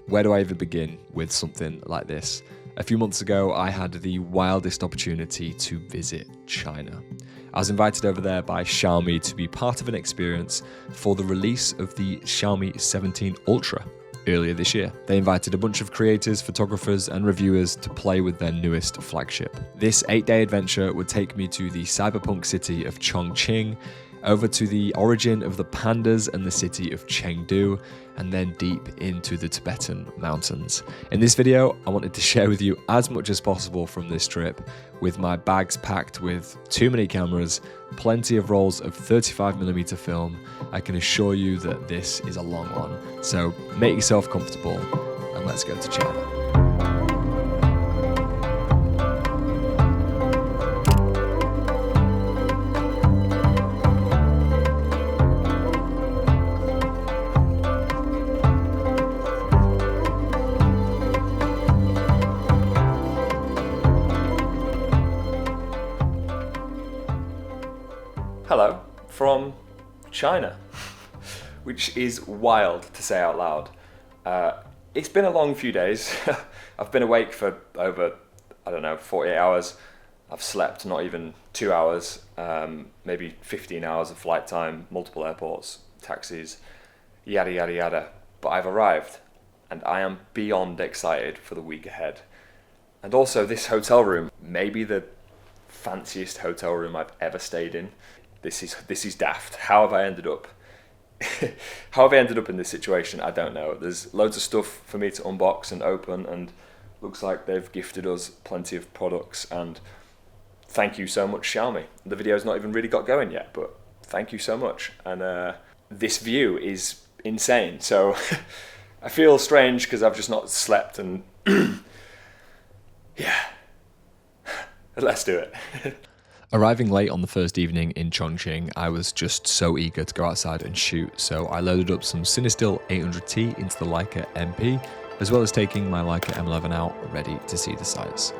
Where do I even begin with something like this? A few months ago, I had the wildest opportunity to visit China. I was invited over there by Xiaomi to be part of an experience for the release of the Xiaomi 17 Ultra earlier this year. They invited a bunch of creators, photographers, and reviewers to play with their newest flagship. This 8-day adventure would take me to the cyberpunk city of Chongqing, over to the origin of the pandas and the city of Chengdu, and then deep into the Tibetan mountains. In this video, I wanted to share with you as much as possible from this trip, with my bags packed with too many cameras, plenty of rolls of 35mm film. I can assure you that this is a long one. So make yourself comfortable and let's go to China. Hello from China, which is wild to say out loud. It's been a long few days. I've been awake for over, 48 hours. I've slept not even 2 hours, maybe 15 hours of flight time, multiple airports, taxis, yada, yada, yada. But I've arrived and I am beyond excited for the week ahead. And also this hotel room, maybe the fanciest hotel room I've ever stayed in. This is daft. How have I ended up? How have I ended up in this situation? I don't know. There's loads of stuff for me to unbox and open, and looks like they've gifted us plenty of products. And thank you so much, Xiaomi. The video's not even really got going yet, but thank you so much. And this view is insane. So I feel strange because I've just not slept, and yeah, let's do it. Arriving late on the first evening in Chongqing, I was just so eager to go outside and shoot, so I loaded up some Cinestill 800T into the Leica MP, as well as taking my Leica M11 out, ready to see the sights.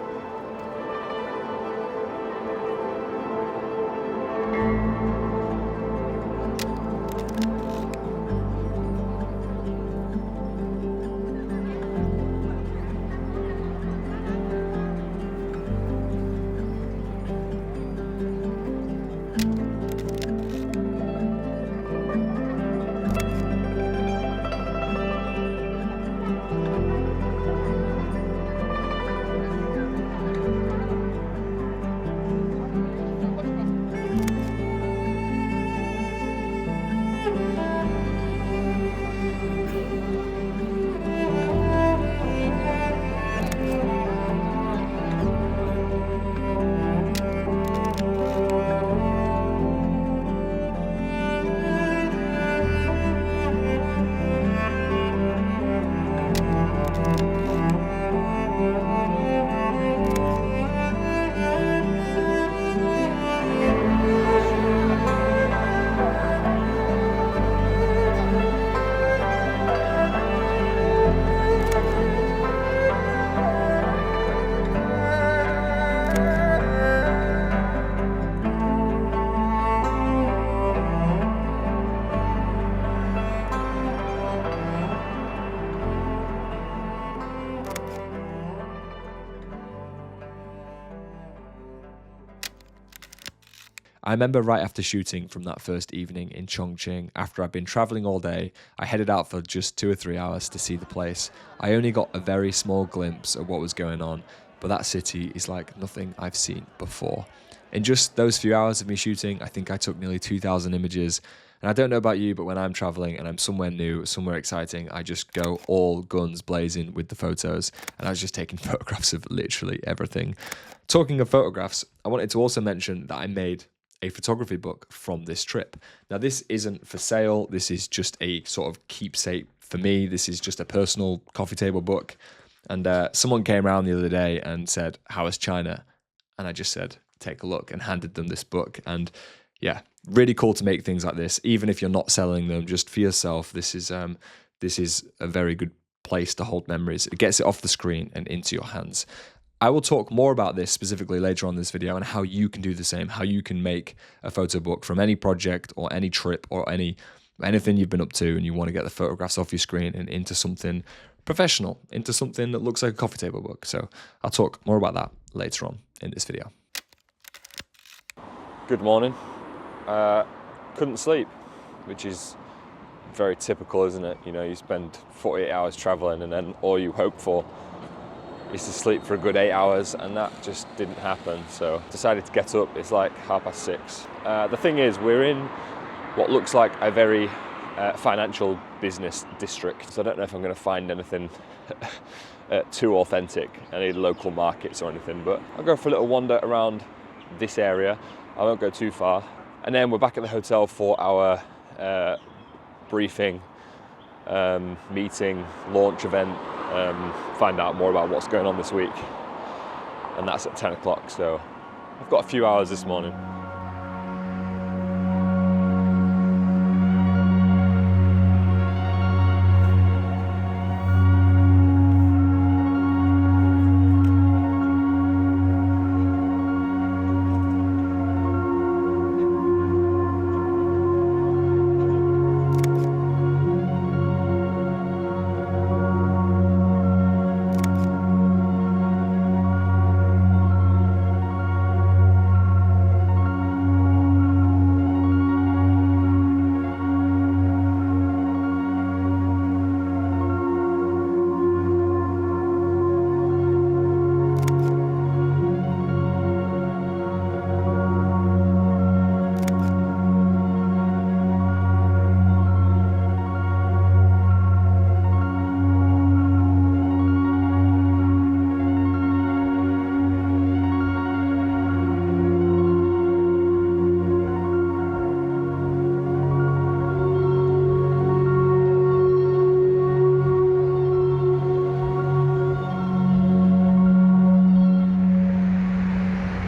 I remember right after shooting from that first evening in Chongqing, after I'd been traveling all day, I headed out for just 2 or 3 hours to see the place. I only got a very small glimpse of what was going on, but that city is like nothing I've seen before. In just those few hours of me shooting, I think I took nearly 2,000 images. And I don't know about you, but when I'm traveling and I'm somewhere new, somewhere exciting, I just go all guns blazing with the photos. And I was just taking photographs of literally everything. Talking of photographs, I wanted to also mention that I made a photography book from this trip. Now, this isn't for sale. This is just a sort of keepsake for me. This is just a personal coffee table book. And someone came around the other day and said, "How is China?" And I just said, "Take a look," and handed them this book. And yeah, really cool to make things like this, even if you're not selling them, just for yourself. This is a very good place to hold memories. It gets it off the screen and into your hands. I will talk more about this specifically later on in this video and how you can do the same, how you can make a photo book from any project or any trip or anything you've been up to and you want to get the photographs off your screen and into something professional, into something that looks like a coffee table book. So I'll talk more about that later on in this video. Good morning. Couldn't sleep, which is very typical, isn't it? You know, you spend 48 hours traveling and then all you hope for is to sleep for a good 8 hours, and that just didn't happen. So decided to get up. It's like 6:30. The thing is, we're in what looks like a very financial business district. So I don't know if I'm going to find anything too authentic, any local markets or anything, but I'll go for a little wander around this area. I won't go too far. And then we're back at the hotel for our briefing, meeting, launch event, find out more about what's going on this week. And that's at 10 o'clock, so I've got a few hours this morning.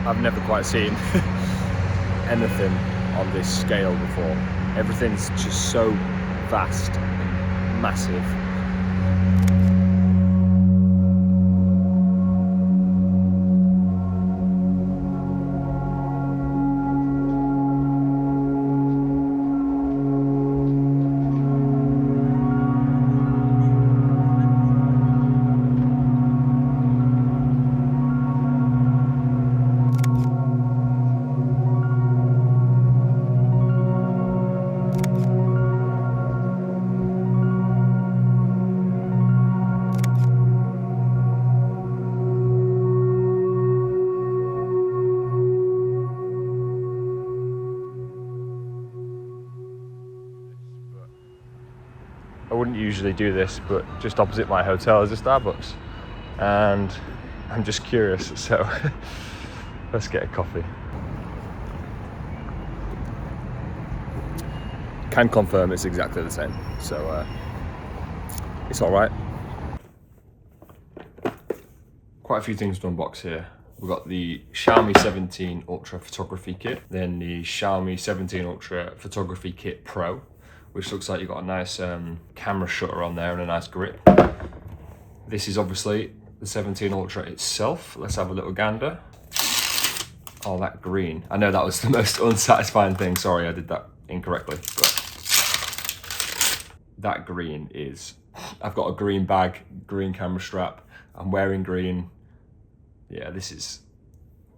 I've never quite seen anything on this scale before. Everything's just so vast and massive. I wouldn't usually do this, but just opposite my hotel is a Starbucks, and I'm just curious, so let's get a coffee. Can confirm it's exactly the same, so it's all right. Quite a few things to unbox here. We've got the Xiaomi 17 Ultra Photography Kit, then the Xiaomi 17 Ultra Photography Kit Pro, which looks like you've got a nice camera shutter on there and a nice grip. This is obviously the 17 Ultra itself. Let's have a little gander. Oh, that green. I know that was the most unsatisfying thing. Sorry, I did that incorrectly. But that green is, I've got a green bag, green camera strap. I'm wearing green. Yeah, this is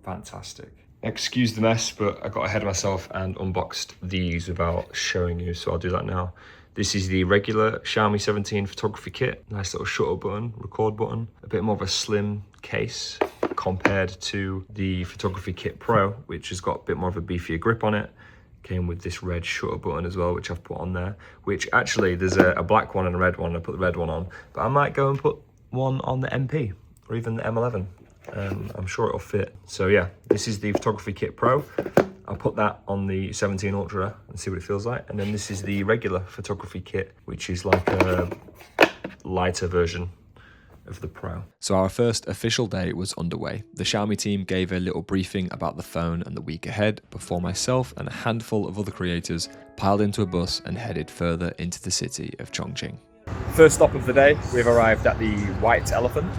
fantastic. Excuse the mess, but I got ahead of myself and unboxed these without showing you, so I'll do that now. This is the regular Xiaomi 17 photography kit. Nice little shutter button, record button, a bit more of a slim case. compared to the Photography Kit Pro, which has got a bit more of a beefier grip on it. Came with this red shutter button as well, which I've put on there, which actually there's a black one and a red one. I put the red one on, but I might go and put one on the MP or even the M11. I'm sure it'll fit. So yeah, this is the Photography Kit Pro. I'll put that on the 17 Ultra and see what it feels like. And then this is the regular Photography Kit, which is like a lighter version of the Pro. So our first official day was underway. The Xiaomi team gave a little briefing about the phone and the week ahead before myself and a handful of other creators piled into a bus and headed further into the city of Chongqing. First stop of the day, we've arrived at the White Elephant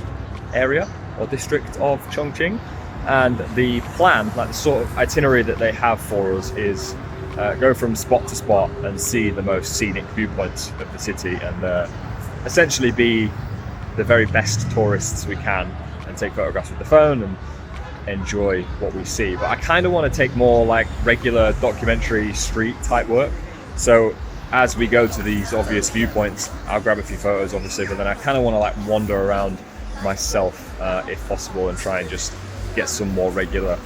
area or district of Chongqing, and the plan, like the sort of itinerary that they have for us, is go from spot to spot and see the most scenic viewpoints of the city and essentially be the very best tourists we can and take photographs with the phone and enjoy what we see. But I kind of want to take more like regular documentary street type work. So as we go to these obvious viewpoints, I'll grab a few photos obviously, but then I kind of want to like wander around myself if possible and try and just get some more regular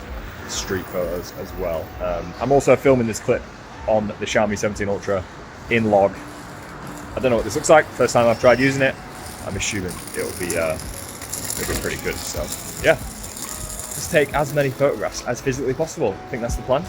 street photos as well. I'm also filming this clip on the Xiaomi 17 Ultra in log. I don't know what this looks like, first time I've tried using it. I'm assuming it'll be pretty good. So yeah, just take as many photographs as physically possible. I think that's the plan.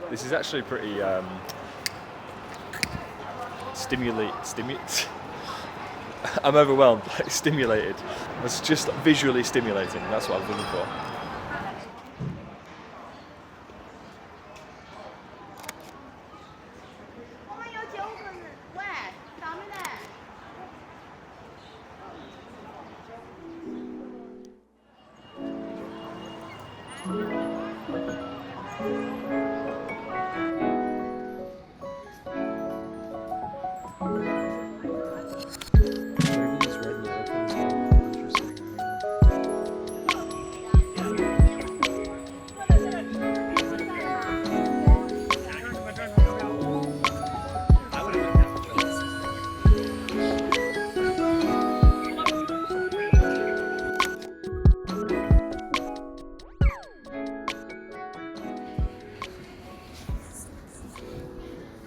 This is actually pretty I'm overwhelmed, like stimulated. It's just visually stimulating, that's what I was looking for.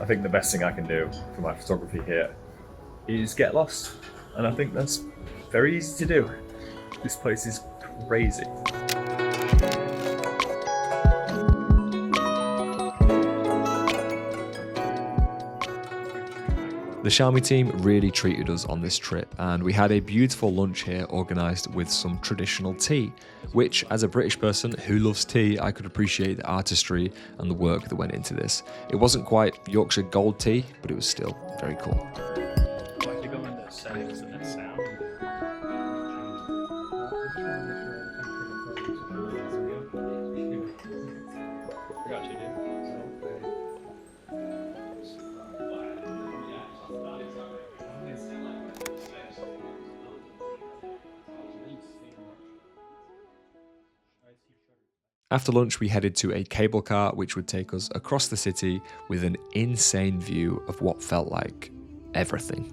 I think the best thing I can do for my photography here is get lost. And I think that's very easy to do. This place is crazy. The Xiaomi team really treated us on this trip, and we had a beautiful lunch here organised with some traditional tea, which as a British person who loves tea, I could appreciate the artistry and the work that went into this. It wasn't quite Yorkshire Gold tea, but it was still very cool. After lunch, we headed to a cable car which would take us across the city with an insane view of what felt like everything.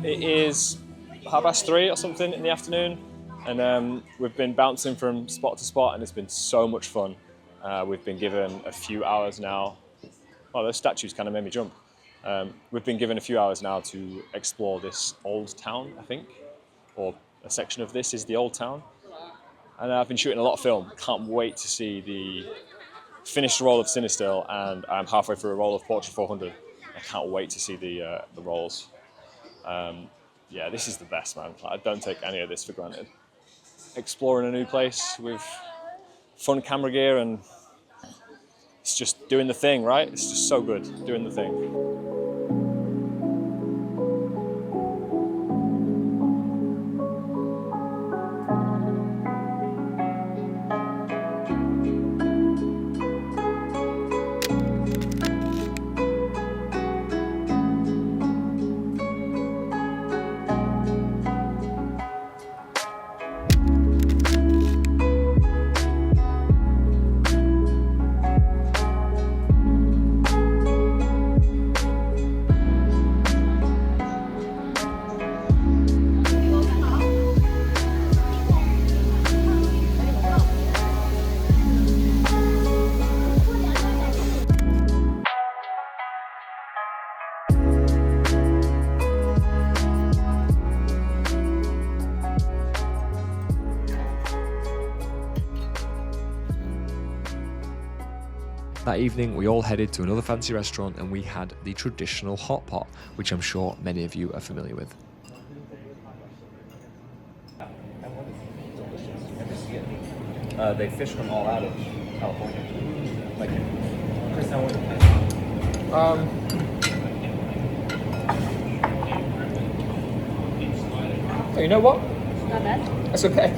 it is 3:30 or something in the afternoon, and we've been bouncing from spot to spot, and it's been so much fun. We've been given a few hours now. Oh, those statues kind of made me jump. We've been given a few hours now to explore this old town, I think, or a section of this is the old town. And I've been shooting a lot of film. Can't wait to see the finished roll of Cinestill, and I'm halfway through a roll of Portrait 400. I can't wait to see the rolls. Yeah, this is the best, man. I don't take any of this for granted. Exploring a new place with fun camera gear, and it's just doing the thing, right? It's just so good, doing the thing. That evening, we all headed to another fancy restaurant and we had the traditional hot pot, which I'm sure many of you are familiar with. They fish them all out of California. Like, you know what? Not bad. That's okay.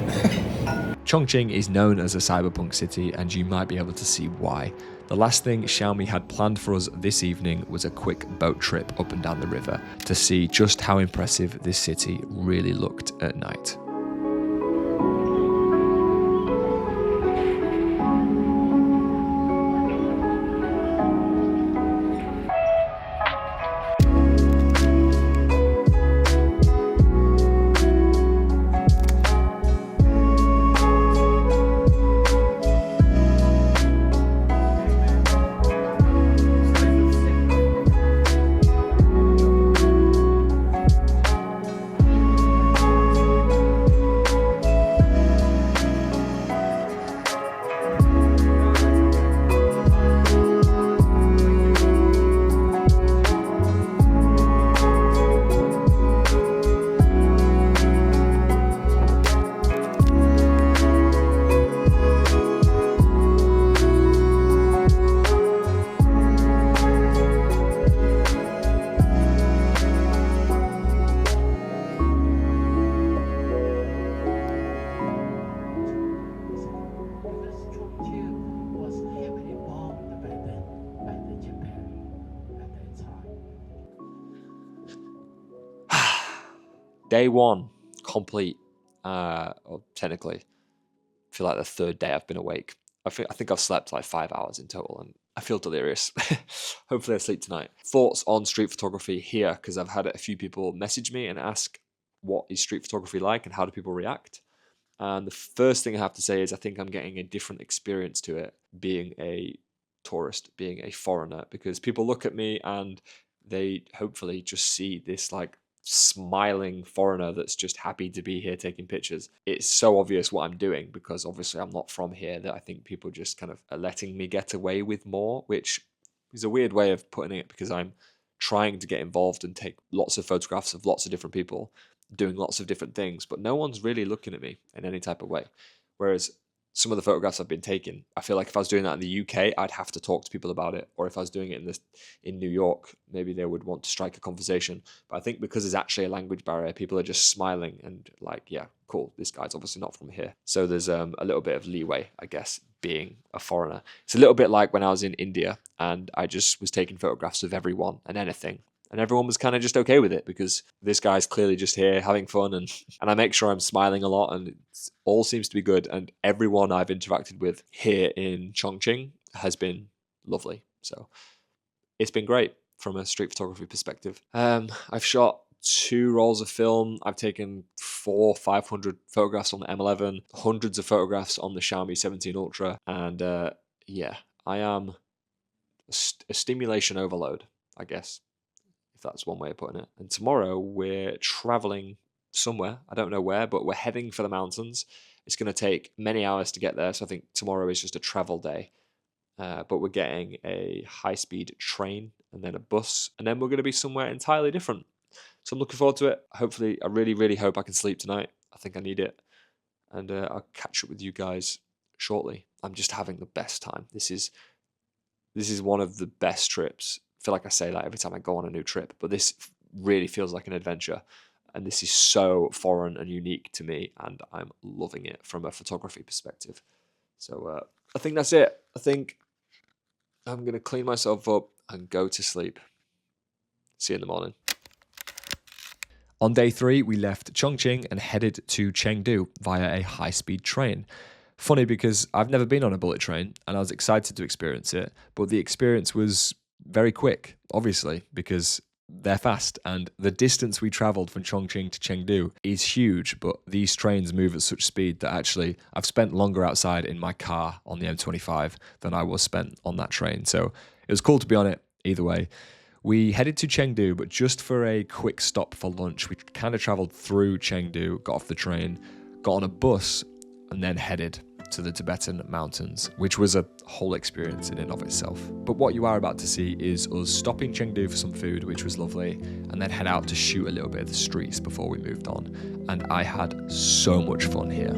Chongqing is known as a cyberpunk city, and you might be able to see why. The last thing Xiaomi had planned for us this evening was a quick boat trip up and down the river to see just how impressive this city really looked at night. Day one, complete, or technically, I feel like the third day I've been awake. I think I've slept like 5 hours in total, and I feel delirious. Hopefully I sleep tonight. Thoughts on street photography here, because I've had a few people message me and ask, what is street photography like and how do people react? And the first thing I have to say is I think I'm getting a different experience to it being a tourist, being a foreigner, because people look at me and they hopefully just see this like smiling foreigner that's just happy to be here taking pictures. It's so obvious what I'm doing because obviously I'm not from here that I think people just kind of are letting me get away with more, which is a weird way of putting it because I'm trying to get involved and take lots of photographs of lots of different people doing lots of different things, but no one's really looking at me in any type of way. Whereas some of the photographs I've been taking, I feel like if I was doing that in the UK, I'd have to talk to people about it. Or if I was doing it in New York, maybe they would want to strike a conversation. But I think because there's actually a language barrier, people are just smiling and like, yeah, cool, this guy's obviously not from here. So there's a little bit of leeway, I guess, being a foreigner. It's a little bit like when I was in India and I just was taking photographs of everyone and anything. And everyone was kind of just okay with it because this guy's clearly just here having fun. And I make sure I'm smiling a lot and it all seems to be good. And everyone I've interacted with here in Chongqing has been lovely. So it's been great from a street photography perspective. I've shot 2 rolls of film. I've taken 500 photographs on the M11, hundreds of photographs on the Xiaomi 17 Ultra, and yeah, I am a stimulation overload, I guess, if that's one way of putting it. And tomorrow we're traveling somewhere. I don't know where, but we're heading for the mountains. It's going to take many hours to get there, so I think tomorrow is just a travel day. But we're getting a high-speed train and then a bus, and then we're going to be somewhere entirely different. So I'm looking forward to it. Hopefully, I really, really hope I can sleep tonight. I think I need it. And I'll catch up with you guys shortly. I'm just having the best time. This is one of the best trips. I feel like I say that every time I go on a new trip, but this really feels like an adventure. And this is so foreign and unique to me, and I'm loving it from a photography perspective. So I think that's it. I think I'm going to clean myself up and go to sleep. See you in the morning. On day 3, we left Chongqing and headed to Chengdu via a high-speed train. Funny because I've never been on a bullet train and I was excited to experience it, but the experience was very quick, obviously, because they're fast, and the distance we traveled from Chongqing to Chengdu is huge, but these trains move at such speed that actually I've spent longer outside in my car on the M25 than I was spent on that train. So it was cool to be on it either way. We headed to Chengdu, but just for a quick stop for lunch. We kind of traveled through Chengdu, got off the train, got on a bus, and then headed to the Tibetan mountains, which was a whole experience in and of itself. But what you are about to see is us stopping Chengdu for some food, which was lovely, and then head out to shoot a little bit of the streets before we moved on. And I had so much fun here.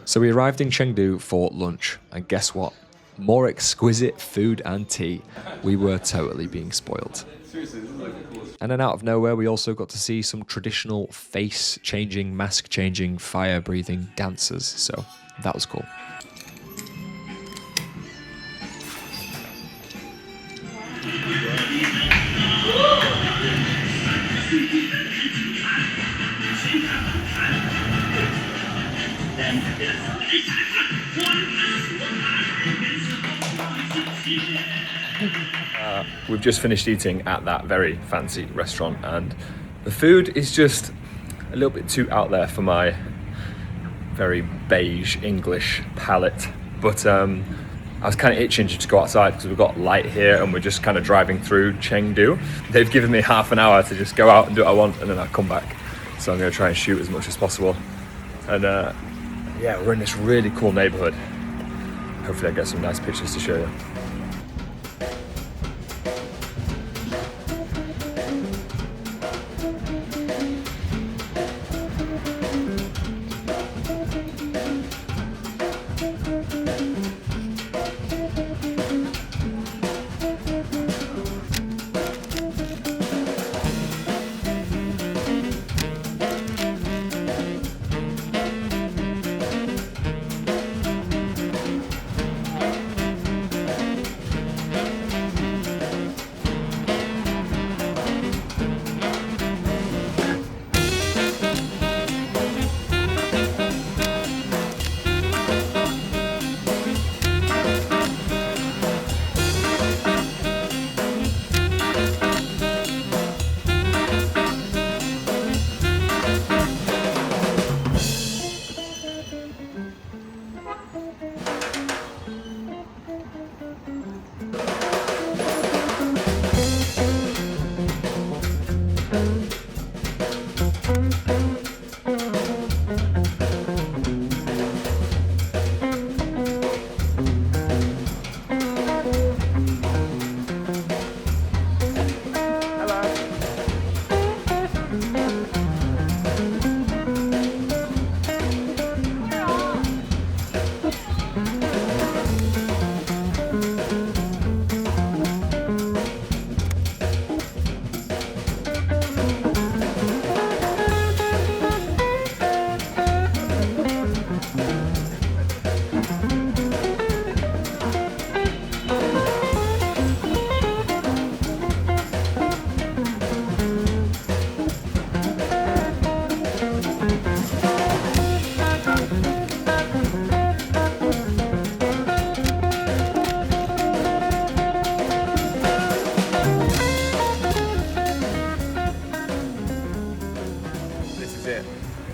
So we arrived in Chengdu for lunch, and guess what? More exquisite food and tea. We were totally being spoiled. And then out of nowhere, we also got to see some traditional face-changing, mask-changing, fire-breathing dancers. So that was cool. We've just finished eating at that very fancy restaurant, and the food is just a little bit too out there for my very beige English palate. But I was kind of itching just to go outside because we've got light here and we're just kind of driving through Chengdu. They've given me half an hour to just go out and do what I want, and then I'll come back. So I'm going to try and shoot as much as possible. And yeah, we're in this really cool neighborhood. Hopefully I get some nice pictures to show you.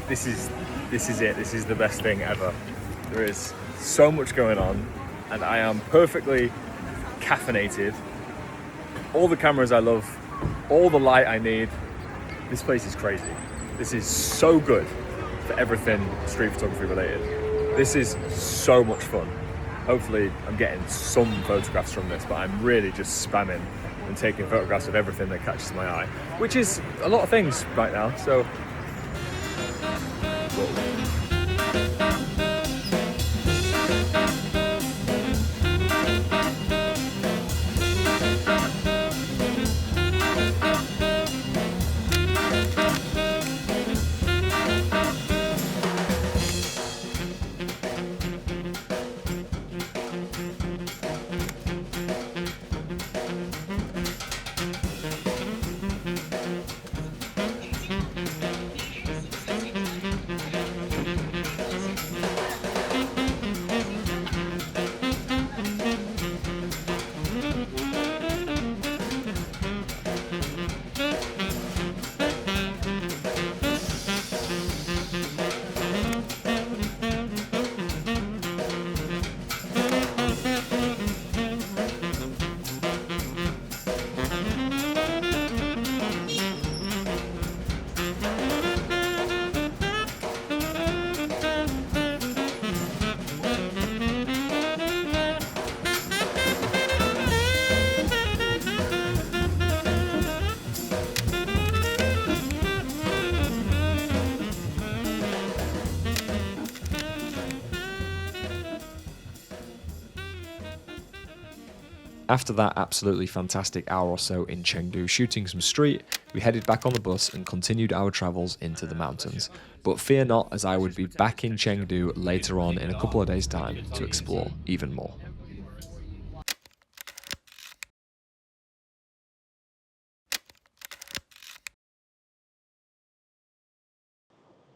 this is it. This is the best thing ever. There is so much going on, and I am perfectly caffeinated. All the cameras I love, all the light I need. This place is crazy. This is so good for everything street photography related. This is so much fun. Hopefully I'm getting some photographs from this, but I'm really just spamming and taking photographs of everything that catches my eye, which is a lot of things right now. So, whoa. After that absolutely fantastic hour or so in Chengdu shooting some street, we headed back on the bus and continued our travels into the mountains. But fear not, as I would be back in Chengdu later on in a couple of days' time to explore even more.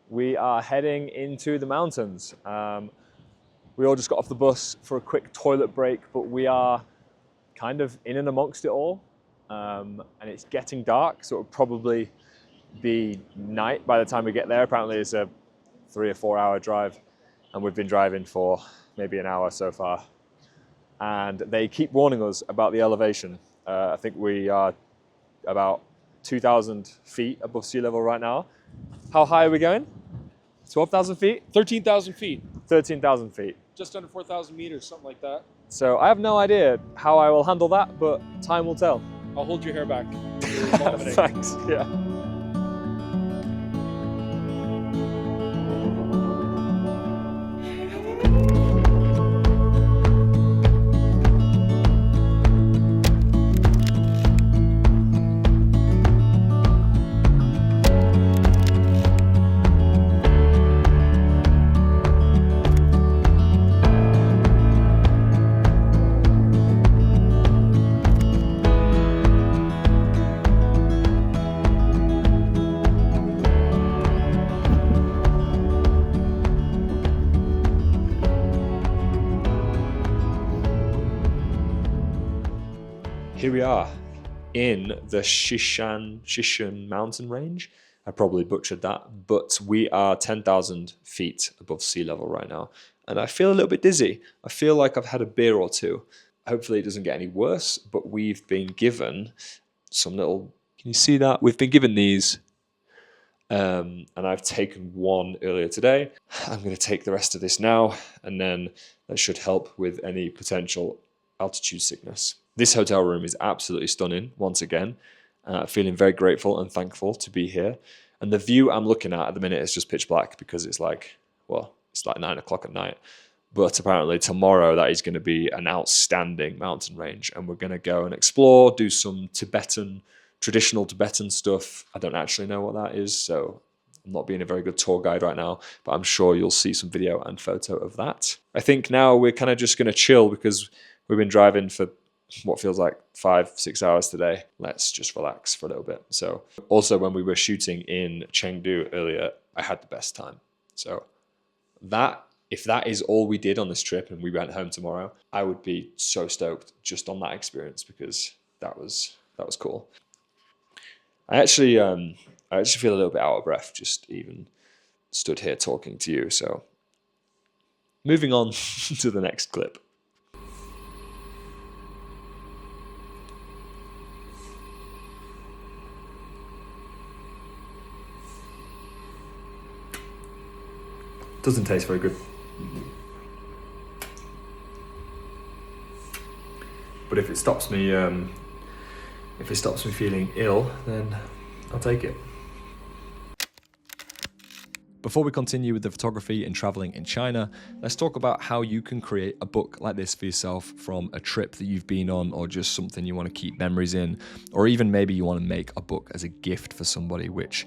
We are heading into the mountains. We all just got off the bus for a quick toilet break, but we are kind of in and amongst it all, and it's getting dark, so it'll probably be night by the time we get there. Apparently it's a 3 or 4 hour drive, and we've been driving for maybe an hour so far, and they keep warning us about the elevation. I think we are about 2,000 feet above sea level right now. How high are we going? 12,000 feet? 13,000 feet. 13,000 feet. Just under 4,000 meters, something like that. So I have no idea how I will handle that, but time will tell. I'll hold your hair back. Thanks, yeah. Here we are in the Shishan mountain range. I probably butchered that, but we are 10,000 feet above sea level right now. And I feel a little bit dizzy. I feel like I've had a beer or two. Hopefully it doesn't get any worse, but we've been given some little, can you see that? We've been given these, and I've taken one earlier today. I'm going to take the rest of this now, and then that should help with any potential altitude sickness. This hotel room is absolutely stunning, once again. Feeling very grateful and thankful to be here. And the view I'm looking at the minute is just pitch black because it's like, well, it's like 9 o'clock at night. But apparently tomorrow that is going to be an outstanding mountain range. And we're going to go and explore, do some traditional Tibetan stuff. I don't actually know what that is, so I'm not being a very good tour guide right now, but I'm sure you'll see some video and photo of that. I think now we're kind of just going to chill because we've been driving for what feels like 5-6 hours today. Let's just relax for a little bit. So also when we were shooting in Chengdu earlier, I had the best time. So if that is all we did on this trip and we went home tomorrow, I would be so stoked just on that experience because that was cool. I actually feel a little bit out of breath just even stood here talking to you. So moving on to the next clip. Doesn't taste very good. But if it stops me feeling ill, then I'll take it. Before we continue with the photography and traveling in China, let's talk about how you can create a book like this for yourself from a trip that you've been on, or just something you want to keep memories in, or even maybe you want to make a book as a gift for somebody, which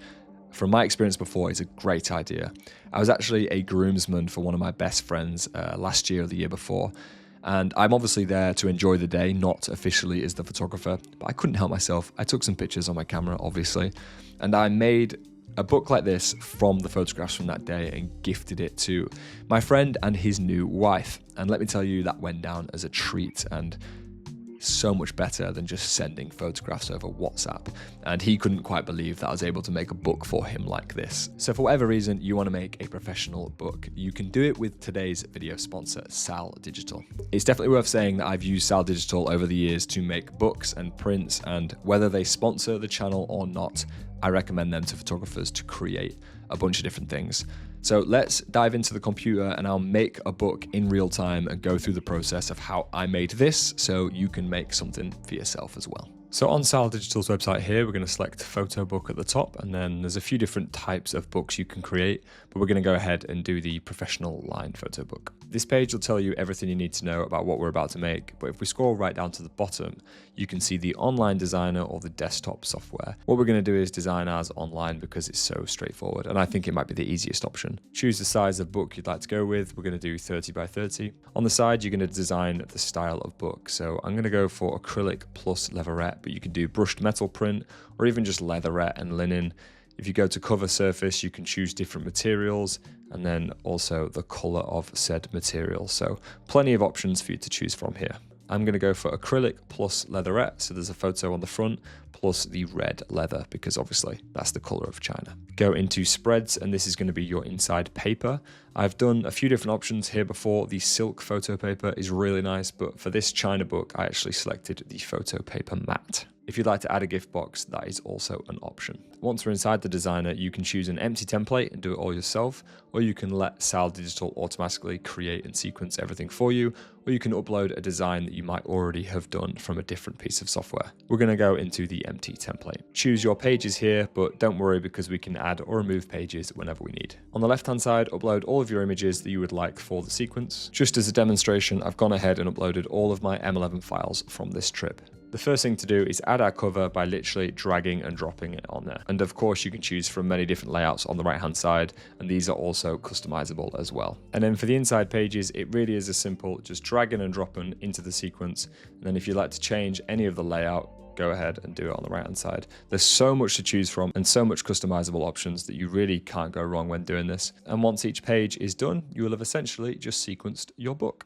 from my experience before is a great idea. I was actually a groomsman for one of my best friends last year or the year before, and I'm obviously there to enjoy the day, not officially as the photographer, but I couldn't help myself. I took some pictures on my camera, obviously, and I made a book like this from the photographs from that day and gifted it to my friend and his new wife. And let me tell you, that went down as a treat, and so much better than just sending photographs over WhatsApp. And he couldn't quite believe that I was able to make a book for him like this. So for whatever reason you want to make a professional book, you can do it with today's video sponsor, Saal Digital. It's definitely worth saying that I've used Saal Digital over the years to make books and prints, and whether they sponsor the channel or not, I recommend them to photographers to create a bunch of different things. So let's dive into the computer and I'll make a book in real time and go through the process of how I made this so you can make something for yourself as well. So on Saal Digital's website here, we're going to select photo book at the top, and then there's a few different types of books you can create, but we're going to go ahead and do the professional line photo book. This page will tell you everything you need to know about what we're about to make, but if we scroll right down to the bottom, you can see the online designer or the desktop software. What we're going to do is design ours online because it's so straightforward, and I think it might be the easiest option. Choose the size of book you'd like to go with. We're going to do 30 by 30. On the side, you're going to design the style of book. So I'm going to go for acrylic plus leatherette, but you can do brushed metal print or even just leatherette and linen. If you go to cover surface, you can choose different materials and then also the color of said material. So plenty of options for you to choose from here. I'm going to go for acrylic plus leatherette. So there's a photo on the front plus the red leather because obviously that's the color of China. Go into spreads and this is going to be your inside paper. I've done a few different options here before. The silk photo paper is really nice, but for this China book, I actually selected the photo paper matte. If you'd like to add a gift box, that is also an option. Once we're inside the designer, you can choose an empty template and do it all yourself, or you can let Saal Digital automatically create and sequence everything for you, or you can upload a design that you might already have done from a different piece of software. We're going to go into the empty template. Choose your pages here, but don't worry because we can add or remove pages whenever we need. On the left-hand side, upload all of your images that you would like for the sequence. Just as a demonstration, I've gone ahead and uploaded all of my M11 files from this trip. The first thing to do is add our cover by literally dragging and dropping it on there. And of course you can choose from many different layouts on the right hand side, and these are also customizable as well. And then for the inside pages, it really is as simple, just dragging and dropping into the sequence. And then if you'd like to change any of the layout, go ahead and do it on the right hand side. There's so much to choose from and so much customizable options that you really can't go wrong when doing this. And once each page is done, you will have essentially just sequenced your book.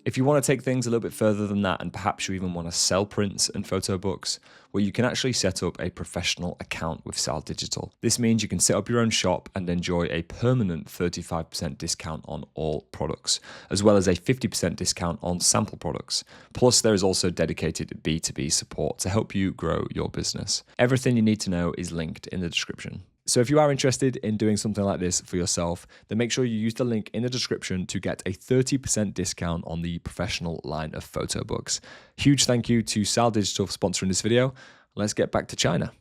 If you want to take things a little bit further than that, and perhaps you even want to sell prints and photo books, well, you can actually set up a professional account with Saal Digital. This means you can set up your own shop and enjoy a permanent 35% discount on all products, as well as a 50% discount on sample products. Plus, there is also dedicated B2B support to help you grow your business. Everything you need to know is linked in the description. So if you are interested in doing something like this for yourself, then make sure you use the link in the description to get a 30% discount on the professional line of photo books. Huge thank you to Saal Digital for sponsoring this video. Let's get back to China.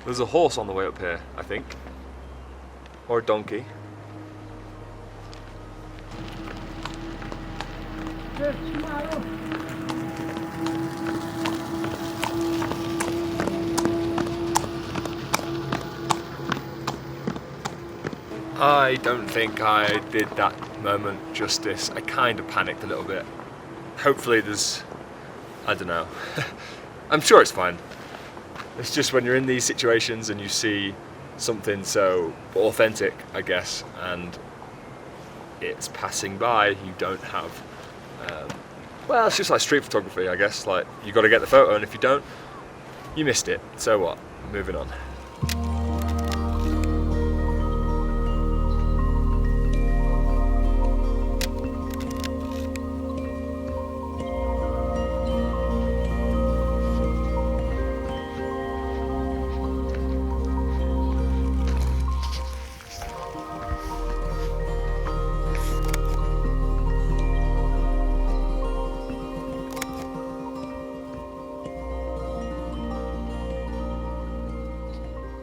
There's a horse on the way up here, I think. Or a donkey. I don't think I did that moment justice. I kind of panicked a little bit. Hopefully there's... I don't know. I'm sure it's fine. It's just when you're in these situations and you see something so authentic, I guess, and it's passing by, you don't have... well, it's just like street photography, I guess. Like, you got to get the photo, and if you don't, you missed it. So what? Moving on.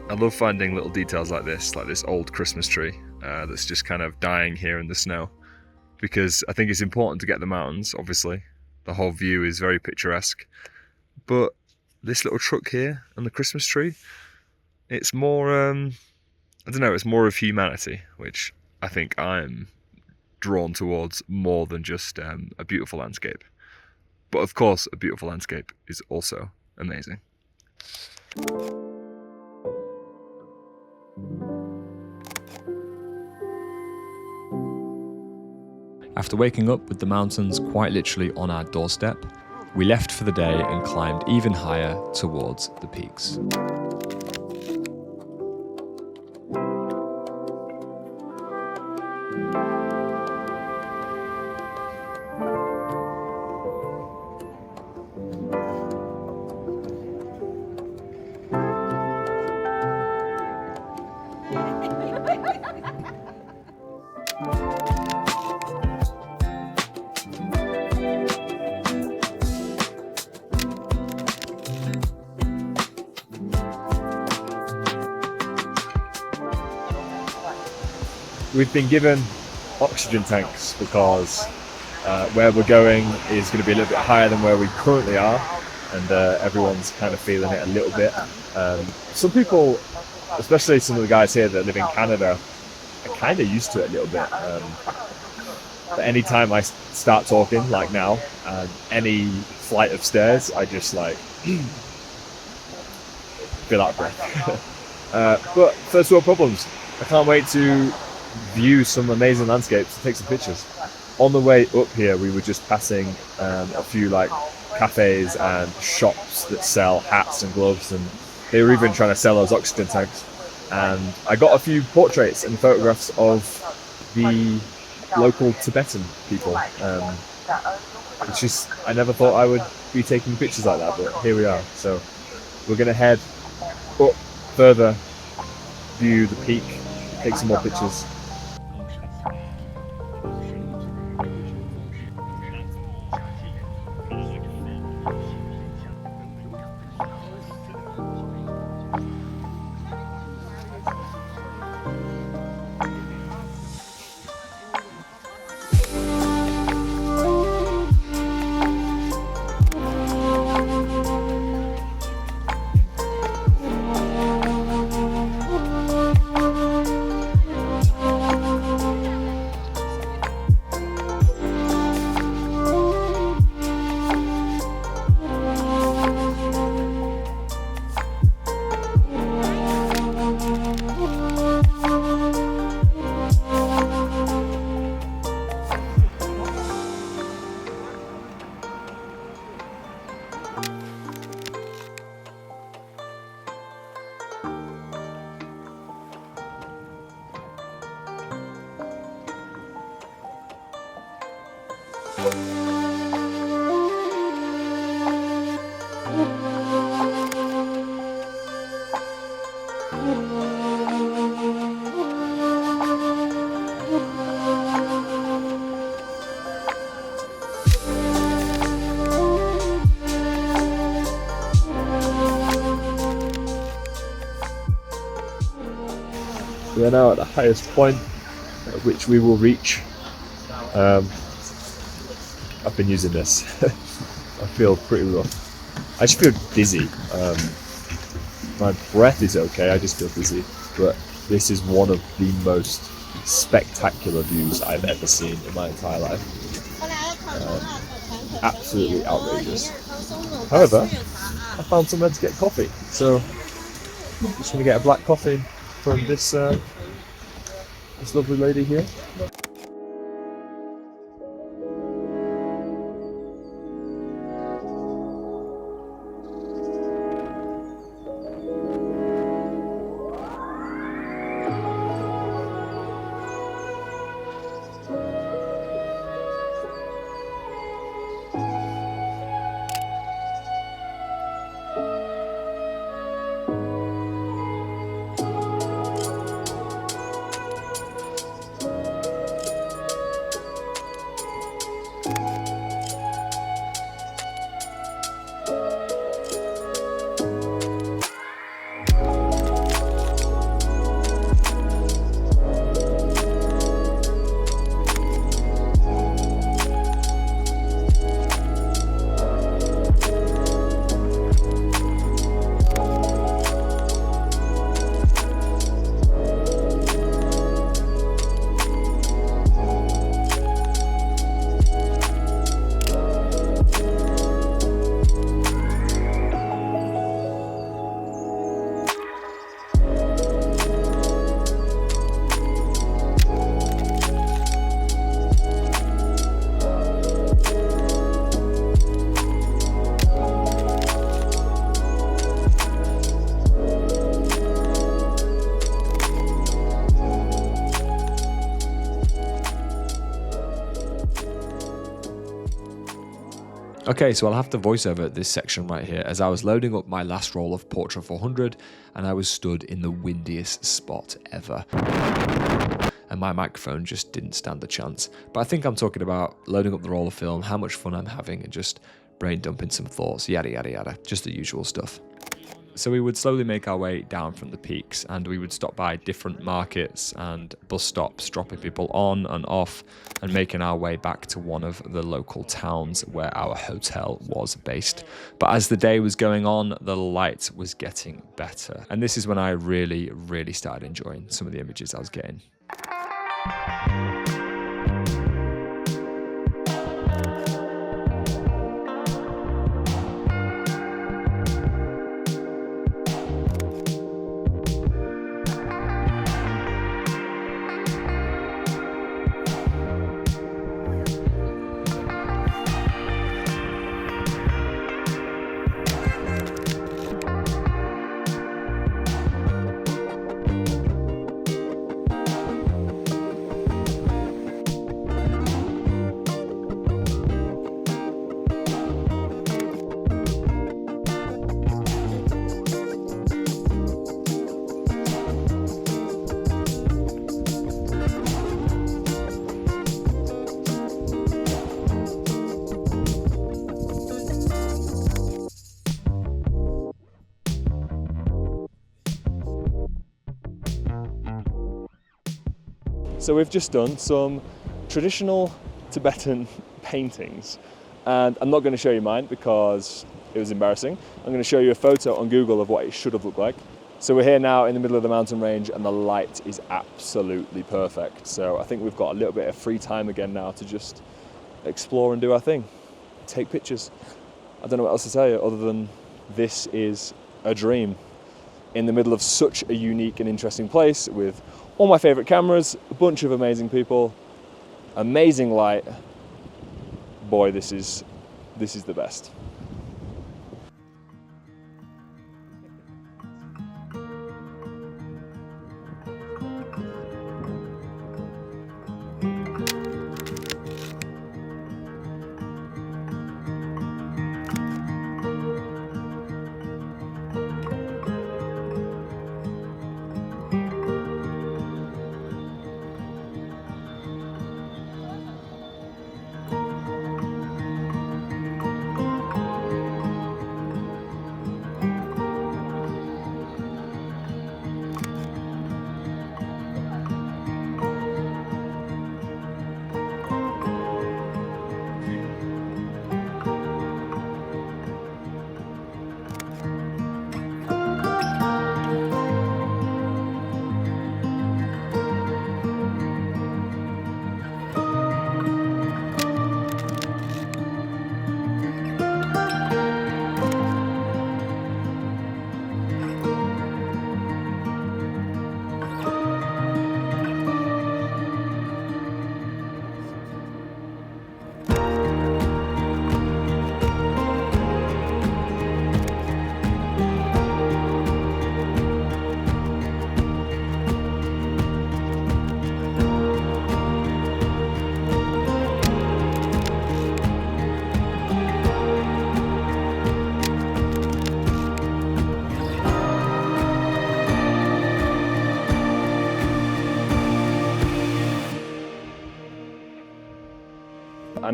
I love finding little details like this old Christmas tree that's just kind of dying here in the snow, because I think it's important to get the mountains, obviously. The whole view is very picturesque, but this little truck here and the Christmas tree, it's more, I don't know, it's more of humanity, which I think I'm drawn towards more than just a beautiful landscape. But of course, a beautiful landscape is also amazing. After waking up with the mountains quite literally on our doorstep, we left for the day and climbed even higher towards the peaks. We've been given oxygen tanks because where we're going is going to be a little bit higher than where we currently are, and everyone's kind of feeling it a little bit. Some people, especially some of the guys here that live in Canada, are kind of used to it a little bit. But anytime I start talking, like now, any flight of stairs, I just like feel out of breath. But first world problems. I can't wait to view some amazing landscapes and take some pictures. On the way up here, we were just passing a few like cafes and shops that sell hats and gloves, and they were even trying to sell those oxygen tanks. And I got a few portraits and photographs of the local Tibetan people, which is, I never thought I would be taking pictures like that, but here we are. So we're going to head up further, view the peak, take some more pictures. We are now at the highest point at which we will reach. I've been using this. I feel pretty rough. I just feel dizzy. My breath is okay, I just feel dizzy. But this is one of the most spectacular views I've ever seen in my entire life. Absolutely outrageous. However, I found somewhere to get coffee. So, I'm just going to get a black coffee from this lovely lady here. Okay, so I'll have to voice over this section right here as I was loading up my last roll of Portra 400 and I was stood in the windiest spot ever. And my microphone just didn't stand a chance. But I think I'm talking about loading up the roll of film, how much fun I'm having, and just brain dumping some thoughts, yada yada yada, just the usual stuff. So we would slowly make our way down from the peaks and we would stop by different markets and bus stops, dropping people on and off and making our way back to one of the local towns where our hotel was based. But as the day was going on, the light was getting better. And this is when I really started enjoying some of the images I was getting. So we've just done some traditional Tibetan paintings, and I'm not going to show you mine because it was embarrassing. I'm going to show you a photo on Google of what it should have looked like. So we're here now in the middle of the mountain range and the light is absolutely perfect. So I think we've got a little bit of free time again now to just explore and do our thing, take pictures. I don't know what else to tell you other than this is a dream in the middle of such a unique and interesting place with all my favorite cameras, a bunch of amazing people, amazing light. Boy, this is the best.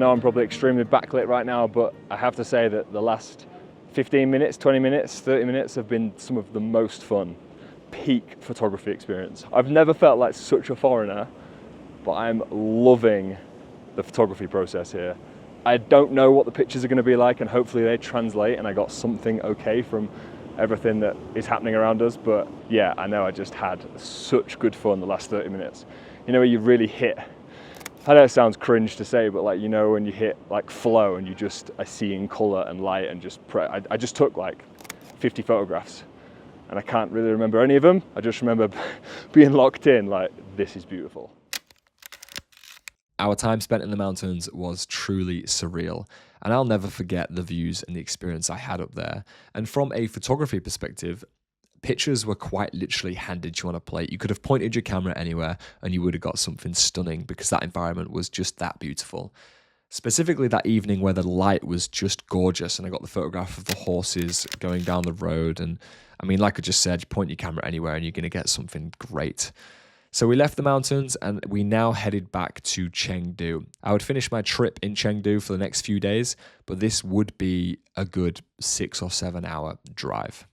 know I'm probably extremely backlit right now, but I have to say that the last 15 minutes, 20 minutes, 30 minutes have been some of the most fun, peak photography experience. I've never felt like such a foreigner, but I'm loving the photography process here. I don't know what the pictures are going to be like, and hopefully they translate and I got something okay from everything that is happening around us. But yeah, I know I just had such good fun the last 30 minutes. You know, where you really hit, I know it sounds cringe to say, but like, you know, when you hit like flow and you just are seeing color and light and just I just took like 50 photographs and I can't really remember any of them. I just remember being locked in, like, this is beautiful. Our time spent in the mountains was truly surreal, and I'll never forget the views and the experience I had up there. And from a photography perspective, pictures were quite literally handed to you on a plate. You could have pointed your camera anywhere and you would have got something stunning because that environment was just that beautiful. Specifically that evening where the light was just gorgeous, and I got the photograph of the horses going down the road. And I mean, like I just said, you point your camera anywhere and you're going to get something great. So we left the mountains and we now headed back to Chengdu. I would finish my trip in Chengdu for the next few days, but this would be a good 6 or 7 hour drive.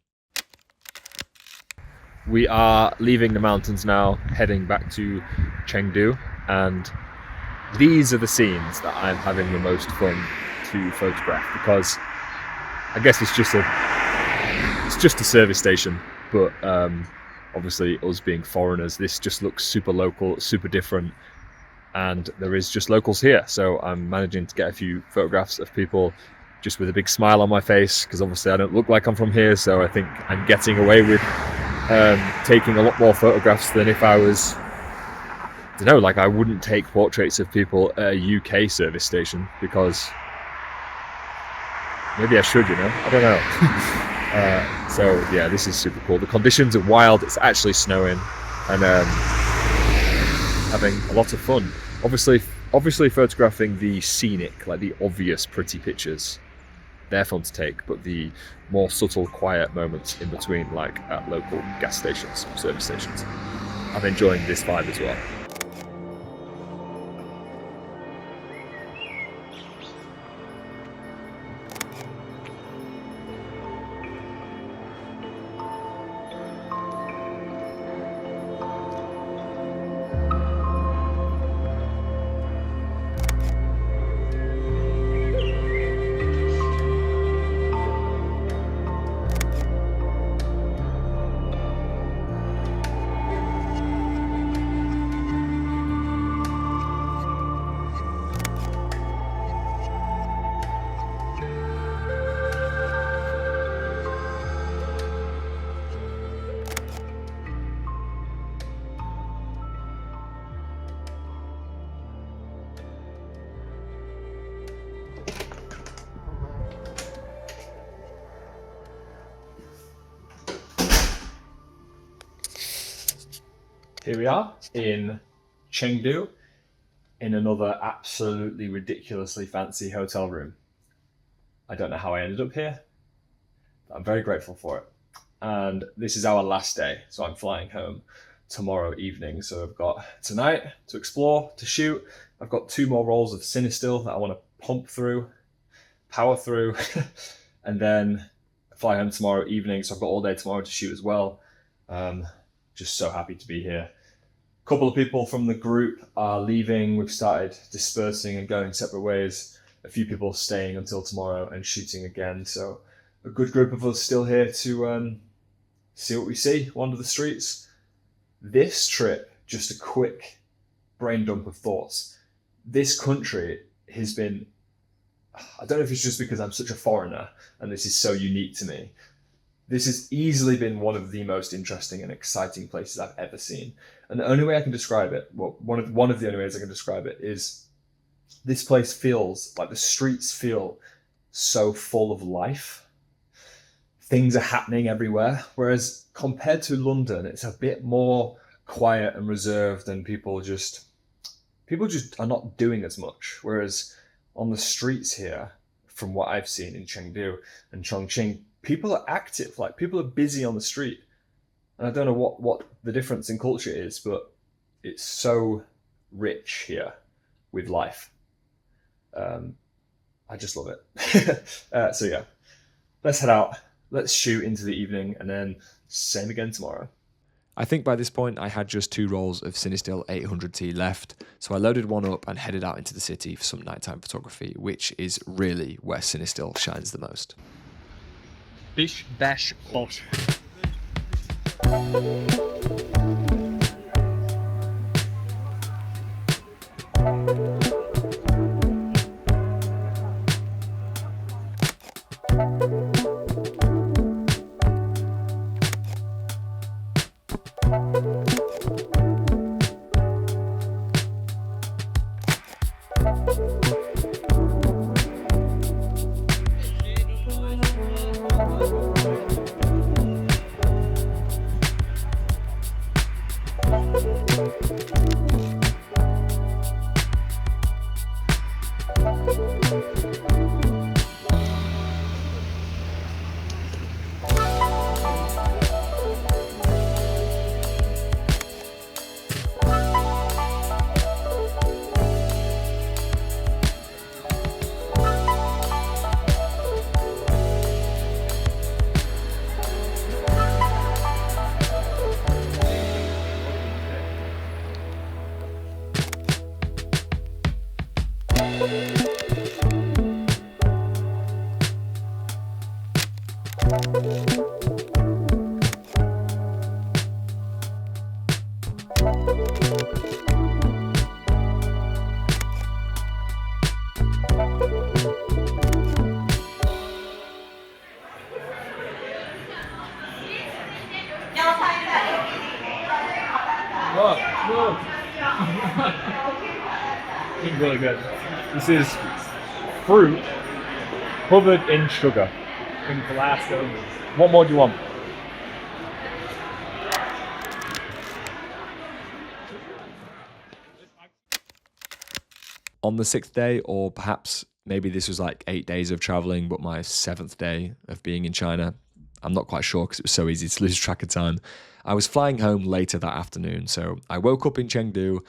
We are leaving the mountains now, heading back to Chengdu, and these are the scenes that I'm having the most fun to photograph, because I guess it's just a service station, but obviously us being foreigners, this just looks super local, super different, and there is just locals here. So I'm managing to get a few photographs of people just with a big smile on my face, because obviously I don't look like I'm from here, so I think I'm getting away with taking a lot more photographs than if I was, I don't know, like I wouldn't take portraits of people at a UK service station, because maybe I should, you know, I don't know. So yeah, this is super cool. The conditions are wild. It's actually snowing, and having a lot of fun. Obviously photographing the scenic, like the obvious pretty pictures, they're fun to take, but the more subtle, quiet moments in between, like at local gas stations, service stations, I'm enjoying this vibe as well. Here we are in Chengdu in another absolutely ridiculously fancy hotel room. I don't know how I ended up here, but I'm very grateful for it. And this is our last day, so I'm flying home tomorrow evening. So I've got tonight to explore, to shoot. I've got 2 more rolls of Cinestill that I want to pump through, power through, and then fly home tomorrow evening. So I've got all day tomorrow to shoot as well. Just so happy to be here. A couple of people from the group are leaving. We've started dispersing and going separate ways. A few people staying until tomorrow and shooting again. So a good group of us still here to see what we see, wander the streets. This trip, just a quick brain dump of thoughts. This country has been, I don't know if it's just because I'm such a foreigner and this is so unique to me. This has easily been one of the most interesting and exciting places I've ever seen. And the only way I can describe it, well, one of the only ways I can describe it is this place feels like the streets feel so full of life. Things are happening everywhere. Whereas compared to London, it's a bit more quiet and reserved, and people just are not doing as much. Whereas on the streets here, from what I've seen in Chengdu and Chongqing, people are active, like people are busy on the street. And I don't know what the difference in culture is, but it's so rich here with life. I just love it. So yeah, let's head out. Let's shoot into the evening, and then same again tomorrow. I think by this point I had just 2 rolls of Cinestill 800T left, so I loaded one up and headed out into the city for some nighttime photography, which is really where Cinestill shines the most. Bish, bash, bosh. It's really good. This is fruit covered in sugar. In glass only. What more do you want? On the 6th day, or perhaps maybe this was like 8 days of traveling, but my 7th day of being in China, I'm not quite sure because it was so easy to lose track of time. I was flying home later that afternoon, so I woke up in Chengdu,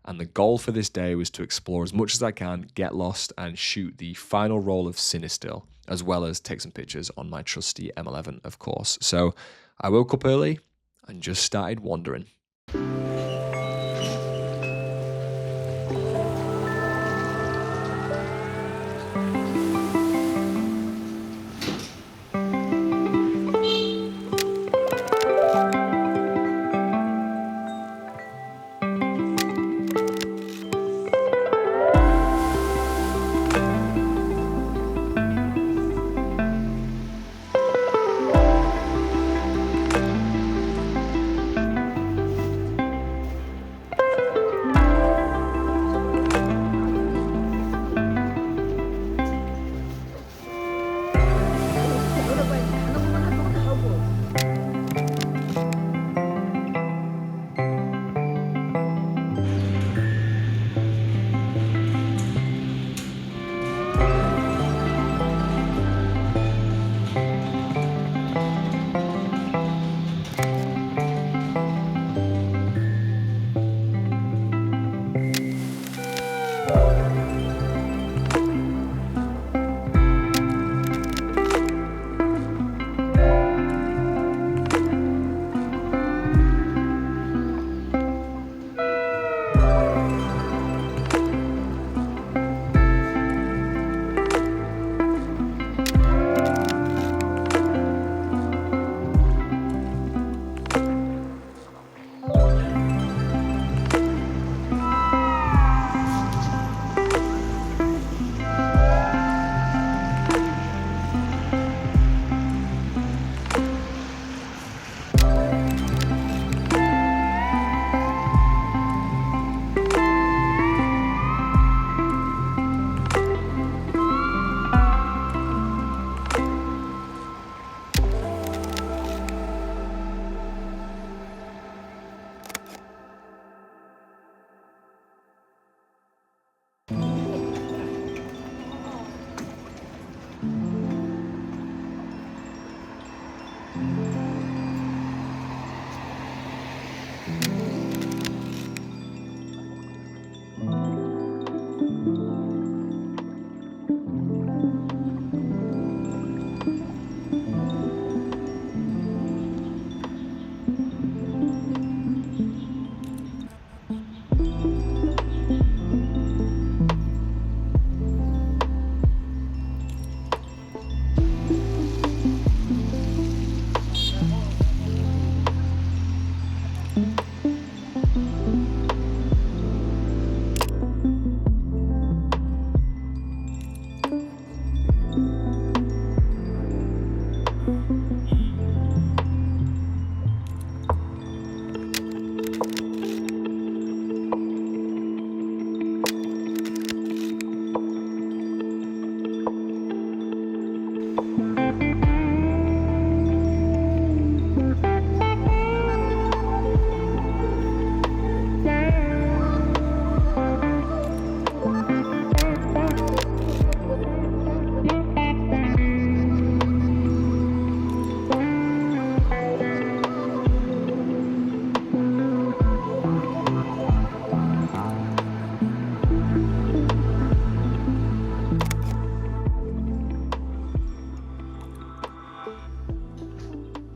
and the goal for this day was to explore as much as I can, get lost, and shoot the final roll of Cinestill, as well as take some pictures on my trusty M11, of course. So I woke up early and just started wandering.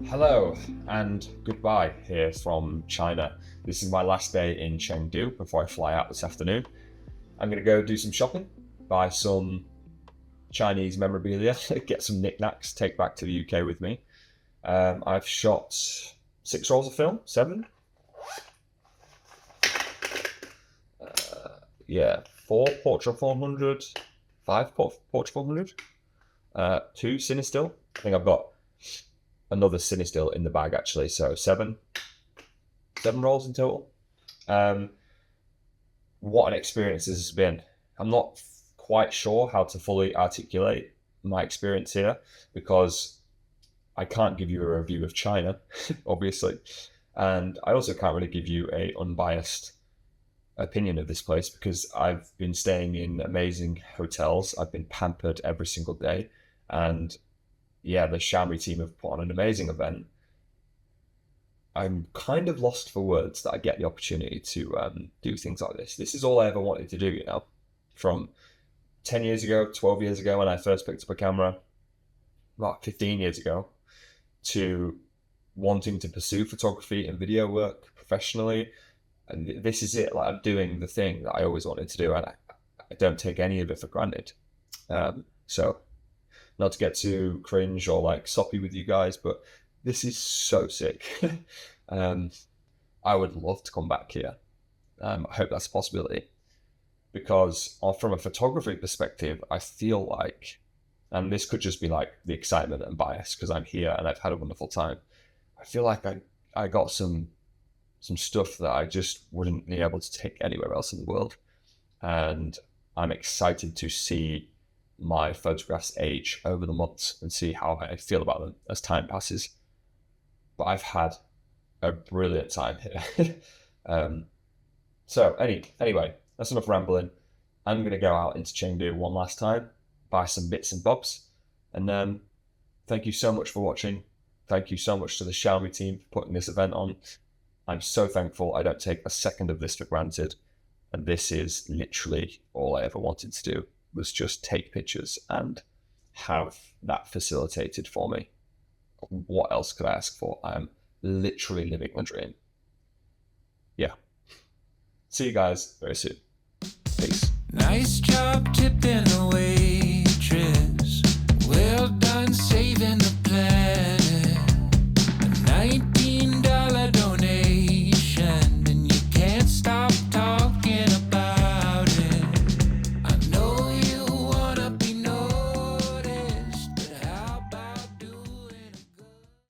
Hello and goodbye here from China. This is my last day in Chengdu before I fly out this afternoon. I'm going to go do some shopping, buy some Chinese memorabilia, get some knickknacks, take back to the UK with me. I've shot 6 rolls of film, 7. 4 Portrait 400, 5 Portrait 400, 2 Cinestill. I think I've got another Cinestill in the bag actually, so 7 rolls in total. What an experience this has been. I'm not quite sure how to fully articulate my experience here because I can't give you a review of China, obviously, and I also can't really give you a unbiased opinion of this place because I've been staying in amazing hotels. I've been pampered every single day, and yeah, the Xiaomi team have put on an amazing event. I'm kind of lost for words that I get the opportunity to do things like this. This is all I ever wanted to do, you know, from 10 years ago, 12 years ago when I first picked up a camera, about 15 years ago, to wanting to pursue photography and video work professionally. And this is it, like I'm doing the thing that I always wanted to do, and I don't take any of it for granted. So not to get too cringe or like soppy with you guys, but this is so sick. I would love to come back here. I hope that's a possibility because from a photography perspective, I feel like, and this could just be like the excitement and bias because I'm here and I've had a wonderful time. I feel like I got some stuff that I just wouldn't be able to take anywhere else in the world. And I'm excited to see my photographs age over the months and see how I feel about them as time passes. But I've had a brilliant time here. So anyway, that's enough rambling. I'm going to go out into Chengdu one last time, buy some bits and bobs. And thank you so much for watching. Thank you so much to the Xiaomi team for putting this event on. I'm so thankful. I don't take a second of this for granted. And this is literally all I ever wanted to do, was just take pictures and have that facilitated for me. What else could I ask for? I'm literally living my dream. Yeah. See you guys very soon. Peace. Nice job tipping away.